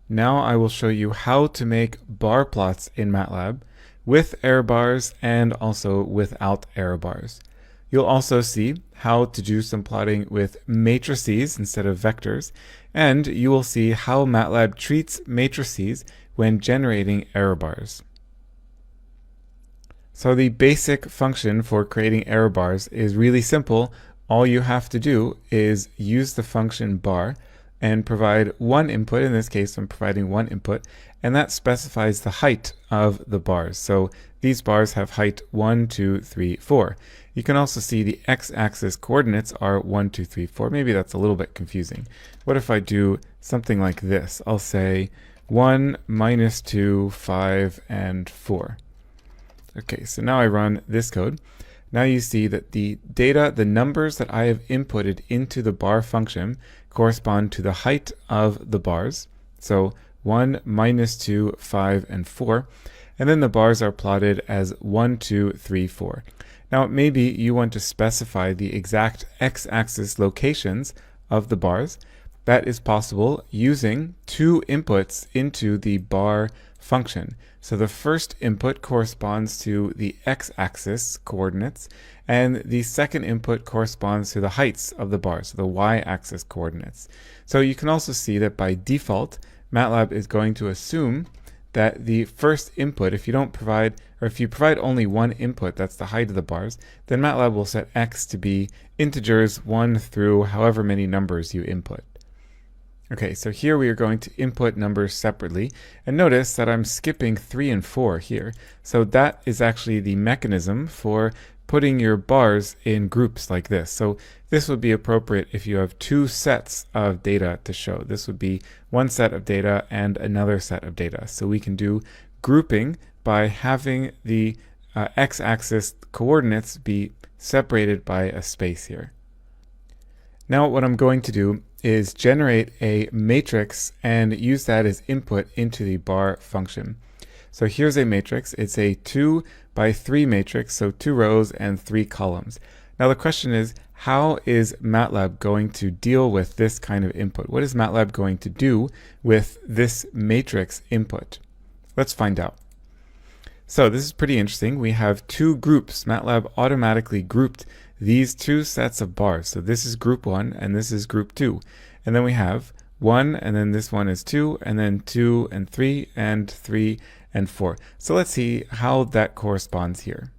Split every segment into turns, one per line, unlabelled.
Now I will show you how to make bar plots in Matlab with error bars and also without error bars. You'll also see how to do some plotting with matrices instead of vectors, and you will see how Matlab treats matrices when generating error bars. So the basic function for creating error bars is really simple. All you have to do is use the function bar and provide one input. In this case, I'm providing one input, and that specifies the height of the bars. So these bars have height 1, 2, 3, 4. You can also see the x-axis coordinates are 1, 2, 3, 4. Maybe that's a little bit confusing. What if I do something like this? I'll say 1, -2, 5, and 4. Okay, so now I run this code. Now you see that the data, the numbers that I have inputted into the bar function correspond to the height of the bars. So 1, -2, 5, and 4. And then the bars are plotted as 1, 2, 3, 4. Now maybe you want to specify the exact x-axis locations of the bars. That is possible using two inputs into the bar function. So the first input corresponds to the x-axis coordinates, and the second input corresponds to the heights of the bars, so the y-axis coordinates. So you can also see that by default, Matlab is going to assume that the first input, if you don't provide, or if you provide only one input, that's the height of the bars, then Matlab will set x to be integers 1 through however many numbers you input. Okay, so here we are going to input numbers separately, and notice that I'm skipping 3 and 4 here. So that is actually the mechanism for putting your bars in groups like this. So this would be appropriate if you have two sets of data to show. This would be one set of data and another set of data. So we can do grouping by having the x-axis coordinates be separated by a space here. Now what I'm going to do is generate a matrix and use that as input into the bar function. So here's a matrix. It's a 2 by 3 matrix, so 2 rows and 3 columns. Now the question is, how is Matlab going to deal with this kind of input? What is Matlab going to do with this matrix input? Let's find out. So this is pretty interesting. We have two groups. Matlab automatically grouped these two sets of bars. So this is group 1 and this is group 2. And then we have 1, and then this one is 2, and then 2 and 3 and 3 and 4. So let's see how that corresponds here.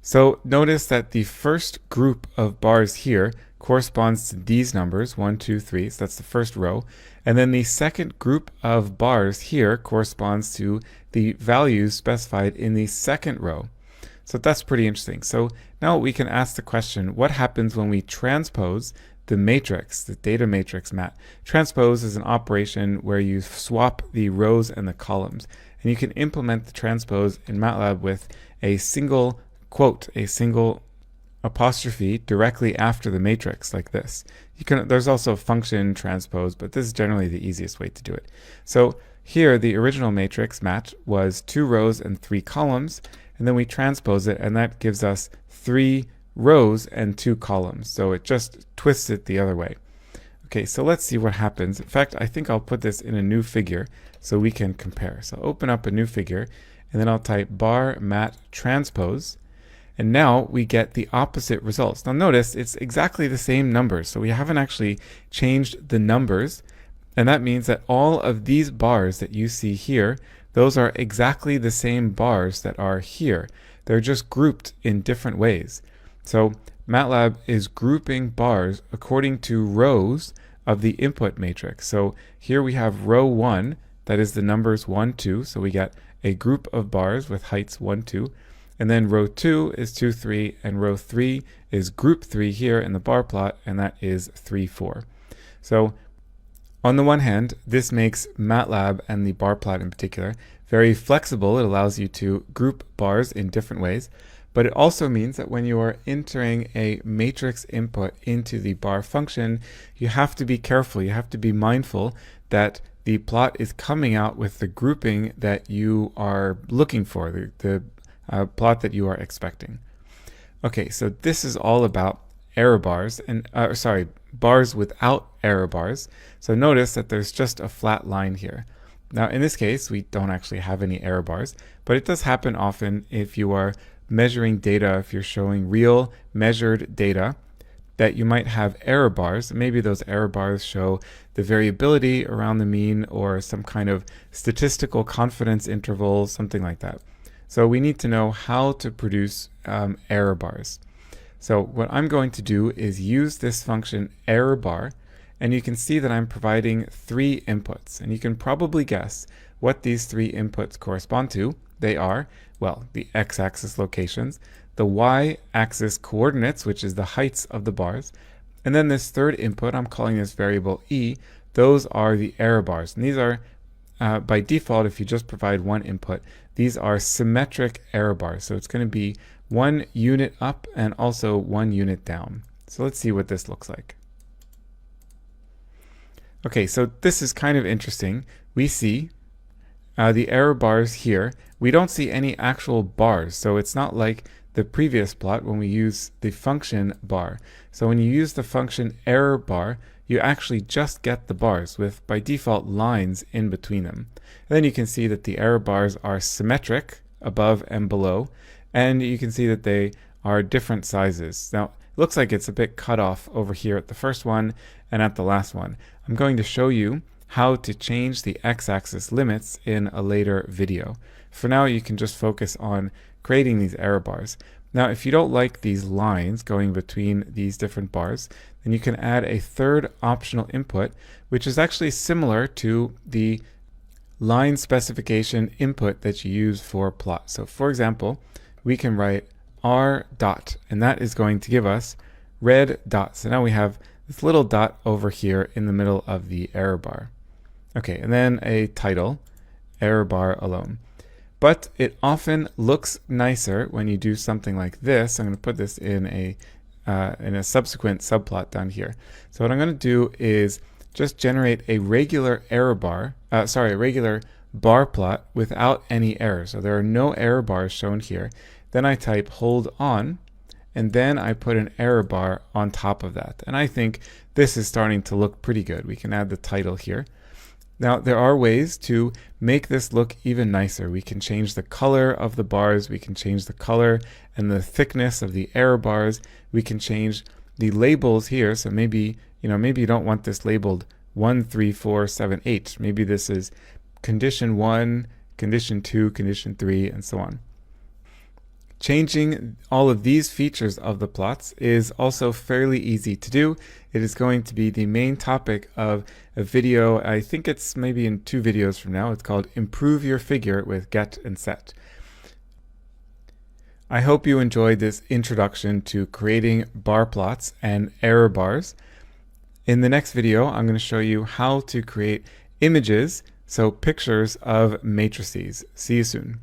So notice that the first group of bars here corresponds to these numbers, 1, 2, 3, so that's the first row. And then the second group of bars here corresponds to the values specified in the second row. So that's pretty interesting. So now we can ask the question, what happens when we transpose the matrix, the data matrix mat? Transpose is an operation where you swap the rows and the columns. And you can implement the transpose in Matlab with a single quote, a single apostrophe directly after the matrix like this. There's also a function transpose, but this is generally the easiest way to do it. So here the original matrix mat was 2 rows and 3 columns, and then we transpose it, and that gives us 3 rows and 2 columns. So it just twists it the other way. Okay, so let's see what happens. In fact, I think I'll put this in a new figure so we can compare. So open up a new figure, and then I'll type bar mat transpose, and now we get the opposite results. Now notice it's exactly the same numbers, so we haven't actually changed the numbers, and that means that all of these bars that you see here, those are exactly the same bars that are here. They're just grouped in different ways. So Matlab is grouping bars according to rows of the input matrix. So here we have row 1, that is the numbers 1, 2, so we get a group of bars with heights 1, 2. And then row 2 is 2, 3, and row 3 is group 3 here in the bar plot, and that is 3, 4. So on the one hand, this makes Matlab and the bar plot in particular very flexible. It allows you to group bars in different ways, but it also means that when you are entering a matrix input into the bar function, you have to be careful. You have to be mindful that the plot is coming out with the grouping that you are looking for, the plot that you are expecting. Okay, so this is all about error bars and bars without error bars. So notice that there's just a flat line here. Now in this case, we don't actually have any error bars, but it does happen often if you are measuring data, if you're showing real measured data, that you might have error bars. Maybe those error bars show the variability around the mean or some kind of statistical confidence interval, something like that. So we need to know how to produce error bars. So what I'm going to do is use this function error bar, and you can see that I'm providing 3 inputs, and you can probably guess what these 3 inputs correspond to. They are, well, the x-axis locations, the y-axis coordinates, which is the heights of the bars, and then this third input, I'm calling this variable e, those are the error bars. And these are, by default, if you just provide one input, these are symmetric error bars. So it's going to be 1 unit up and also 1 unit down. So let's see what this looks like. Okay, so this is kind of interesting. We see the error bars here. We don't see any actual bars, so it's not like the previous plot when we use the function bar. So when you use the function error bar, you actually just get the bars with, by default, lines in between them. And then you can see that the error bars are symmetric above and below, and you can see that they are different sizes. Now, it looks like it's a bit cut off over here at the first one and at the last one. I'm going to show you how to change the x-axis limits in a later video. For now, you can just focus on creating these error bars. Now, if you don't like these lines going between these different bars, then you can add a third optional input, which is actually similar to the line specification input that you use for plot. So for example, we can write r dot, and that is going to give us red dot. So now we have this little dot over here in the middle of the error bar. Okay, and then a title, error bar alone. But it often looks nicer when you do something like this. I'm going to put this in a subsequent subplot down here. So what I'm going to do is just generate a regular error bar, a regular bar plot without any errors. So there are no error bars shown here. Then I type hold on, and then I put an error bar on top of that. And I think this is starting to look pretty good. We can add the title here. Now, there are ways to make this look even nicer. We can change the color of the bars. We can change the color and the thickness of the error bars. We can change the labels here. So maybe you don't want this labeled 1, 3, 4, 7, 8. Maybe this is condition 1, condition 2, condition 3, and so on. Changing all of these features of the plots is also fairly easy to do. It is going to be the main topic of a video. I think it's maybe in 2 videos from now. It's called Improve Your Figure with Get and Set. I hope you enjoyed this introduction to creating bar plots and error bars. In the next video, I'm going to show you how to create images, so pictures of matrices. See you soon.